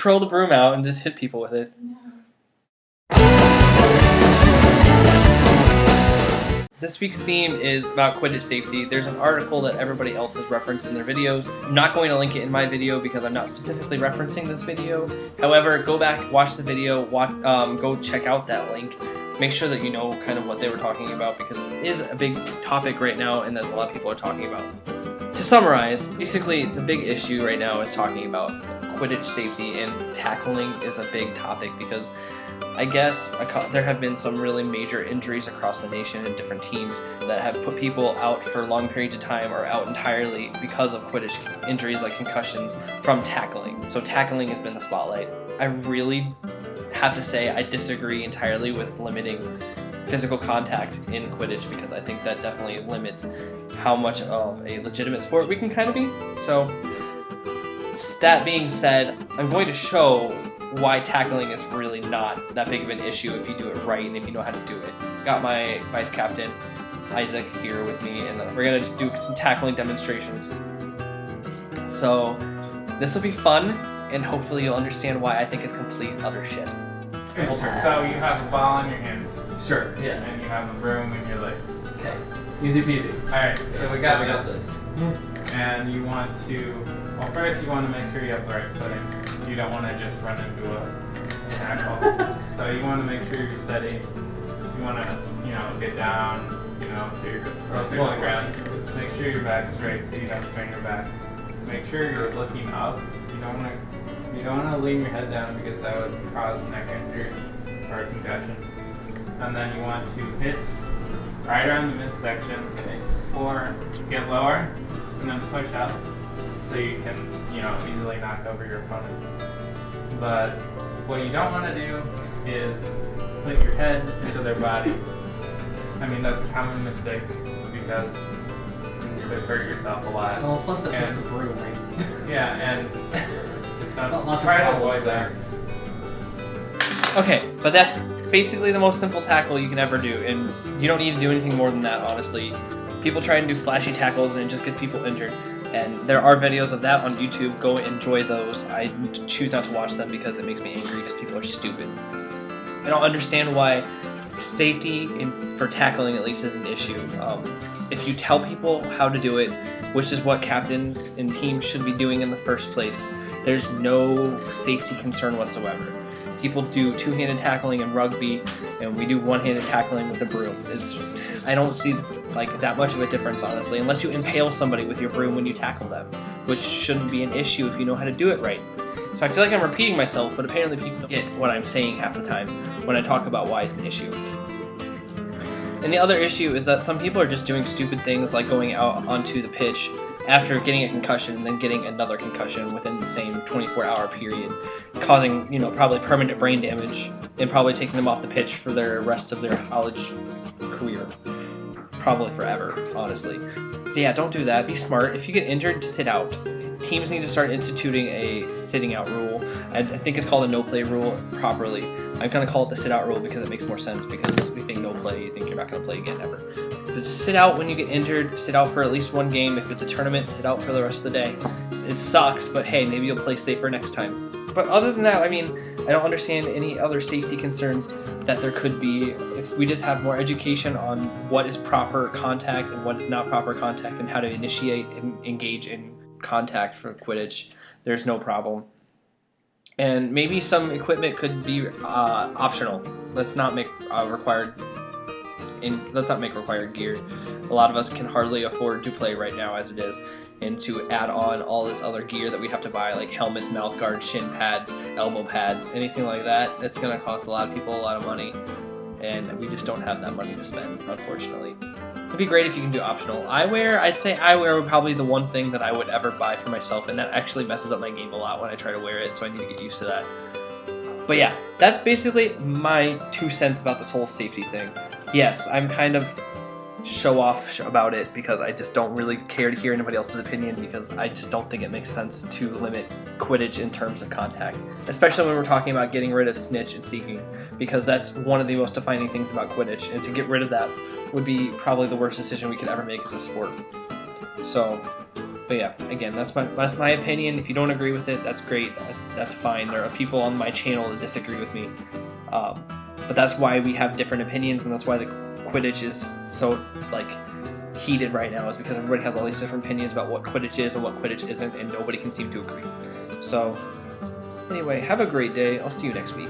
curl the broom out and just hit people with it. This week's theme is about Quidditch safety. There's an article that everybody else has referenced in their videos. I'm not going to link it in my video because I'm not specifically referencing this video. However, go back, watch the video, go check out that link. Make sure that you know kind of what they were talking about because this is a big topic right now and that a lot of people are talking about. To summarize, basically the big issue right now is talking about Quidditch safety, and tackling is a big topic because I guess there have been some really major injuries across the nation in different teams that have put people out for long periods of time or out entirely because of Quidditch injuries like concussions from tackling. So tackling has been the spotlight. I really have to say I disagree entirely with limiting physical contact in Quidditch because I think that definitely limits how much of a legitimate sport we can kind of be. So that being said, I'm going to show why tackling is really not that big of an issue if you do it right and if you know how to do it. Got my vice captain, Isaac, here with me, and we're going to do some tackling demonstrations. So this will be fun, and hopefully you'll understand why I think it's complete utter shit. Okay, so you have a ball in your hand. Sure, yeah. And you have a broom in your leg. Okay. Easy peasy. Alright, so we got this. And you want to, well first you want to make sure you have the right footing. You don't want to just run into a tackle. So you want to make sure you're steady. You want to, get down, so you're closer to the ground. Make sure your back's straight so you don't strain your back. Make sure you're looking up. You don't want to lean your head down because that would cause neck injury or a concussion. And then you want to hit right around the midsection, or get lower, and then push up so you can, easily knock over your opponent. But what you don't want to do is put your head into their body. I mean, that's a common mistake because you could hurt yourself a lot. Well, plus that's the broom, right? Yeah, and try to avoid that. Okay, but that's basically the most simple tackle you can ever do, and you don't need to do anything more than that, honestly. People try and do flashy tackles and it just gets people injured, and there are videos of that on YouTube. Go enjoy those. I choose not to watch them because it makes me angry because people are stupid. I don't understand why safety for tackling at least is an issue. If you tell people how to do it, which is what captains and teams should be doing in the first place, there's no safety concern whatsoever. People do two-handed tackling in rugby, and we do one-handed tackling with a broom. I don't see that much of a difference, honestly, unless you impale somebody with your broom when you tackle them, which shouldn't be an issue if you know how to do it right. So I feel like I'm repeating myself, but apparently people don't get what I'm saying half the time when I talk about why it's an issue. And the other issue is that some people are just doing stupid things like going out onto the pitch after getting a concussion and then getting another concussion within the same 24-hour period, causing, probably permanent brain damage and probably taking them off the pitch for the rest of their college career. Probably forever, honestly. But yeah, don't do that. Be smart. If you get injured, sit out. Teams need to start instituting a sitting out rule. I think it's called a no play rule properly. I'm going to call it the sit out rule because it makes more sense, because we think no play, you think you're not going to play again ever. But sit out when you get injured, sit out for at least one game. If it's a tournament, sit out for the rest of the day. It sucks, but hey, maybe you'll play safer next time. But other than that, I don't understand any other safety concern that there could be if we just have more education on what is proper contact and what is not proper contact and how to initiate and engage in contact for Quidditch. There's no problem. And maybe some equipment could be optional. Let's not make required gear. A lot of us can hardly afford to play right now as it is, and to add on all this other gear that we have to buy, like helmets, mouth guards, shin pads, elbow pads, anything like that, it's going to cost a lot of people a lot of money, and we just don't have that money to spend, unfortunately. It'd be great if you can do optional. Eyewear, I'd say eyewear would probably be the one thing that I would ever buy for myself, and that actually messes up my game a lot when I try to wear it, so I need to get used to that. But yeah, that's basically my 2 cents about this whole safety thing. Yes, I'm kind of show off about it because I just don't really care to hear anybody else's opinion, because I just don't think it makes sense to limit Quidditch in terms of contact, especially when we're talking about getting rid of snitch and seeking, because that's one of the most defining things about Quidditch, and to get rid of that would be probably the worst decision we could ever make as a sport. So But yeah, again, that's my opinion. If you don't agree with it, that's great. That's fine. There are people on my channel that disagree with me. But that's why we have different opinions, and that's why the Quidditch is so like heated right now, is because everybody has all these different opinions about what Quidditch is and what Quidditch isn't, and nobody can seem to agree. So anyway, have a great day. I'll see you next week.